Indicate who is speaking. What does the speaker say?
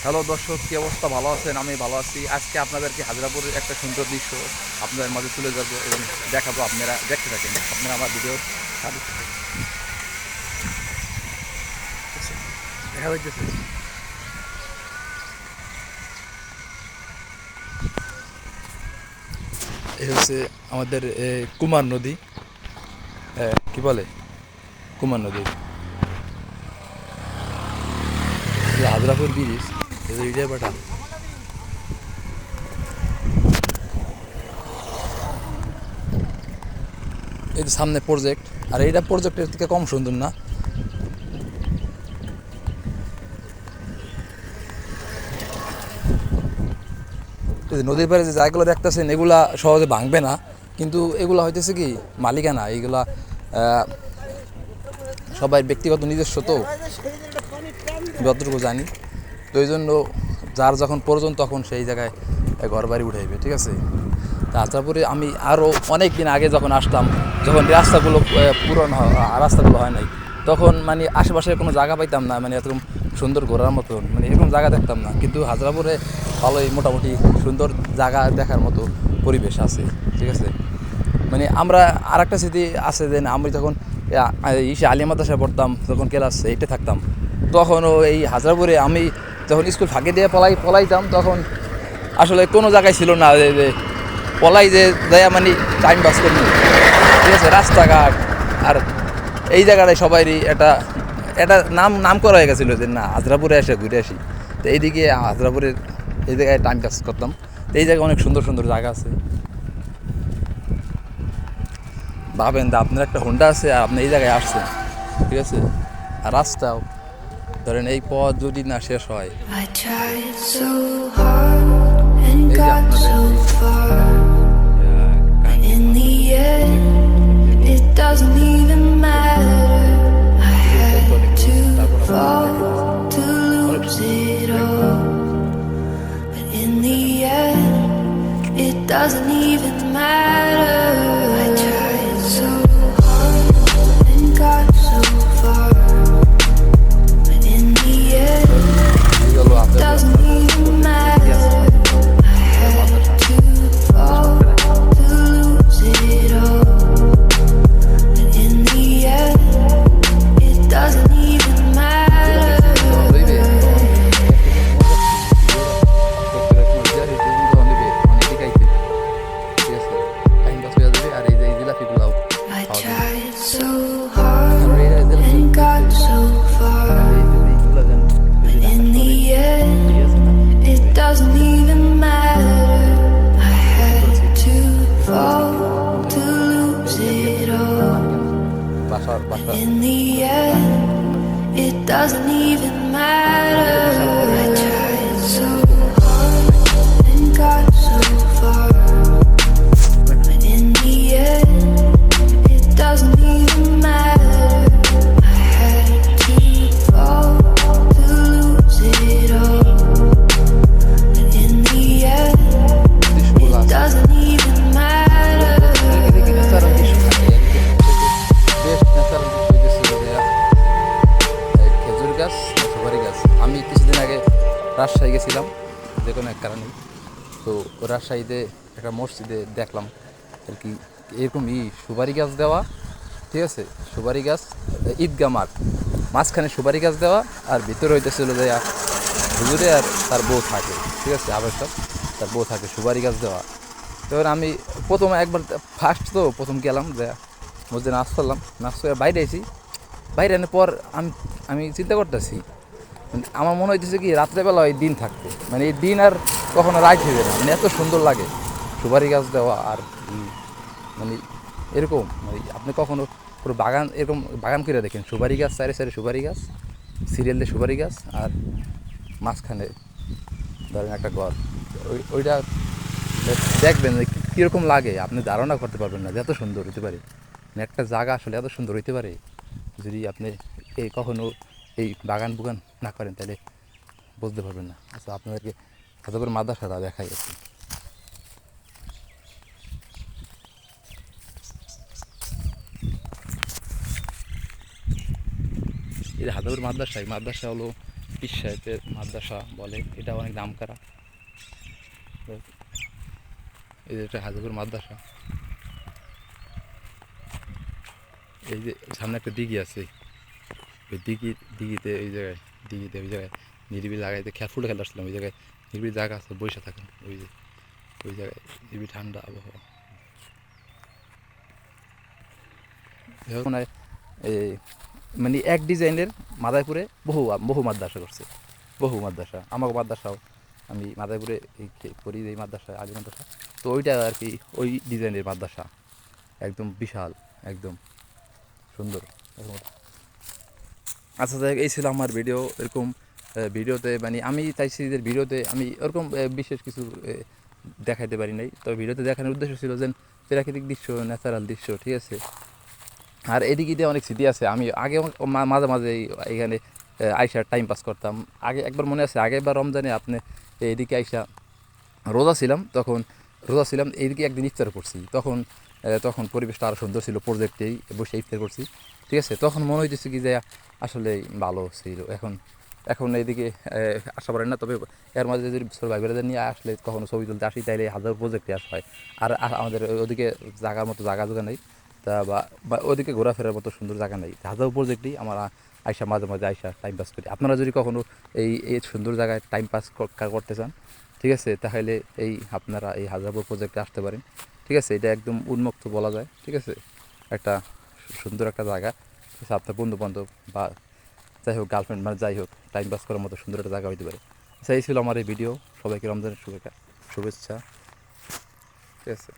Speaker 1: Hello দর্শক, কী অবস্থা? ভালো আছেন? আমি ভালো আছি। আজকে আপনাদেরকে হাজরাপুরের একটা সুন্দর দৃশ্য আপনাদের মাঝে তুলে ধরবো এবং দেখাবো। আপনারা দেখতে থাকেন, আপনারা আমার ভিডিওর সাথে থাকেন। দেখা যাইতেছে এই হচ্ছে আমাদের কুমার নদী, কি বলে কুমার নদী, হাজরাপুর ব্রিজ, বাটা। এই যে সামনে প্রজেক্ট, আর এইটা প্রজেক্টের থেকে কম সুন্দর না। নদীর পাড়ে যে জায়গাগুলো দেখতেছেন এগুলা সহজে ভাঙবে না, কিন্তু এগুলা হইতেছে কি মালিকানা, এইগুলা সবাই ব্যক্তিগত নিজস্ব, তো যতটুকু জানি। তো এই জন্য যার যখন প্রয়োজন তখন সেই জায়গায় ঘর বাড়ি উঠাইবে, ঠিক আছে। তারপরে আমি আরও অনেক দিন আগে যখন আসতাম, যখন রাস্তাগুলো রাস্তাগুলো হয় নাই, তখন মানে আশেপাশে কোনো জায়গা পাইতাম না, মানে এরকম সুন্দর ঘোরার মতন, মানে এরকম জায়গা দেখতাম না। কিন্তু হাজরাপুরে ভালোই মোটামুটি সুন্দর জায়গা দেখার মতো পরিবেশ আছে, ঠিক আছে। মানে আমরা আর একটা স্মৃতি আছে যে আমি যখন আলিয়া মাদ্রাসায় পড়তাম, তখন ক্লাস 8-এ থাকতাম, তখনও এই হাজারপুরে আমি যখন স্কুল ফাঁকি দিয়ে পলাইতাম, তখন আসলে কোনো জায়গায় ছিল না যে পলাই যে দেয়া মানে টাইম পাস করি, ঠিক আছে। রাস্তাঘাট আর এই জায়গাটায় সবারই এটা নাম করা হয়ে গেছিলো যে না হাজরাপুরে এসে ঘুরে আসি। তো এইদিকে হাজরাপুরের এই জায়গায় টাইম পাস করতাম। তো এই জায়গায় অনেক সুন্দর সুন্দর জায়গা আছে। ভাবেন যে আপনার একটা হোন্ডা আছে আর আপনি এই জায়গায় আসছেন, ঠিক আছে। আর রাস্তাও ধরেন এই পথ যদি না শেষ হয়, এই যে
Speaker 2: doesn't even matter. I tried so hard and got so far, but in the end, it doesn't even matter. I had to fall to lose it all, but in the end, it doesn't even matter. I tried so hard and got so far, but in the end, it doesn't even matter. I had to fall to lose it all, but in the end, it doesn't even matter. I tried so hard and got so far, but in the end, it doesn't even matter. I had to fall to lose it all, but in the end, it doesn't even matter.
Speaker 1: খেজুর গাছ, সুপারি গাছ। আমি কিছুদিন আগে রাজশাহী গেছিলাম যে কোনো এক কারণে, তো রাজশাহীতে একটা মসজিদে দেখলাম আর কি এরকম সুপারি গাছ দেওয়া, ঠিক আছে। সুপারি গাছ, ঈদগাহ মাঠ, মাঝখানে সুপারি গাছ দেওয়া, আর ভিতরে হইতেছিল যে হুজুরে আর তার বউ থাকে, ঠিক আছে। আবার তার বউ থাকে, সুপারি গাছ দেওয়া। তো এবার আমি একবার প্রথম গেলাম যে মসজিদে নাচ করলাম, নাচ করে বাইরে আছি। বাইরে আনার পর আমি চিন্তা করতেছি, আমার মনে হইতেছে কি রাত্রেবেলা ওই দিন থাকতে, মানে এই দিন আর কখনো রাত হইবে না, মানে এত সুন্দর লাগে সুপারি গাছ দেওয়া। আর মানে এরকম মানে আপনি কখনো পুরো বাগান এরকম বাগান করে দেখেন, সুপারি গাছ, চারি চারি সুপারি গাছ, সিরিয়াল দিয়ে সুপারি গাছ, আর মাঝখানে ধরেন একটা ঘর। ওইটা দেখবেন যে কীরকম লাগে, আপনি ধারণা করতে পারবেন না যে এত সুন্দর হইতে পারে, মানে একটা জায়গা আসলে এত সুন্দর হইতে পারে। যদি আপনি কখনো এই বাগান বুগান না করেন তাহলে বুঝতে পারবেন না। আচ্ছা, আপনাদেরকে হাজারপুর মাদ্রাসাটা দেখাই আছে। এই হাজারপুর মাদ্রাসা হলো পীর সাহেবের মাদ্রাসা বলে, এটা অনেক নাম করা। এই যে একটা হাজিপুর মাদ্রাসা, এই যে সামনে একটা দিঘি আছে, ওই দিঘিতে ওই জায়গায় নিরিবিলি জায়গায় ফুটে খেলা আসছিলাম। ওই জায়গায় নিরিবিলি জায়গা আছে, বসে থাকেন ওই জায়গায় নিরিবিলি ঠান্ডা আবহাওয়া। এখন এই মানে এক ডিজাইনের মাদারীপুরে বহু মাদ্রাসা করছে, বহু মাদ্রাসা। আমাকে মাদ্রাসাও আমি মাদারীপুরে করি, এই মাদ্রাসায় আগে মাদ্রাসা, তো ওইটা আর কি ওই ডিজাইনের মাদ্রাসা, একদম বিশাল, একদম সুন্দর। আচ্ছা যাই হোক, এই ছিল আমার ভিডিও। এরকম ভিডিওতে মানে আমি চাইছি যে ভিডিওতে আমি ওরকম বিশেষ কিছু দেখাইতে পারি নাই, তবে ভিডিওতে দেখানোর উদ্দেশ্য ছিল যে প্রাকৃতিক দৃশ্য, ন্যাচারাল দৃশ্য, ঠিক আছে। আর এদিকে দিয়ে অনেক স্মৃতি আছে। আমি আগে মাঝে মাঝে এখানে আইসা টাইম পাস করতাম। আগে একবার মনে আছে, আগেরবার রমজানে আপনি এইদিকে আইসা রোজা ছিলাম এইদিকে একদিন ইফতার করছি, তখন পরিবেশটা আরও সুন্দর ছিল, প্রজেক্টেই বসে ইফতার করছি, ঠিক আছে। তখন মনে হইতেছে কি যে আসলে ভালো ছিল। এখন এইদিকে আসা পারেন না, তবে এর মাঝে যদি ভাইবেরাদের নিয়ে আসলে কখনো ছবি তুলতে আসি, তাইলে হাজার প্রজেক্টে আসা হয়। আর আমাদের ওদিকে জায়গার মতো জায়গা নেই, তা বা ওদিকে ঘোরাফেরার মতো সুন্দর জায়গা নেই। হাজার প্রজেক্টই আমরা আইসা মাঝে মাঝে আইসা টাইম পাস করি। আপনারা যদি কখনো এই সুন্দর জায়গায় টাইম পাস করতে চান, ঠিক আছে, তাহলে আপনারা এই হাজারপুর প্রজেক্টে আসতে পারেন, ঠিক আছে। এটা একদম উন্মুক্ত বলা যায়, ঠিক আছে। একটা সুন্দর একটা জায়গা, ঠিক আছে। আপনার বন্ধু বান্ধব বা যাই হোক, গার্লফ্রেন্ড, মানে যাই হোক, টাইম পাস করার মতো সুন্দর একটা জায়গা হইতে পারে। আচ্ছা, এই ছিল আমার এই ভিডিও। সবাইকে রমজানের শুভেচ্ছা, ঠিক আছে।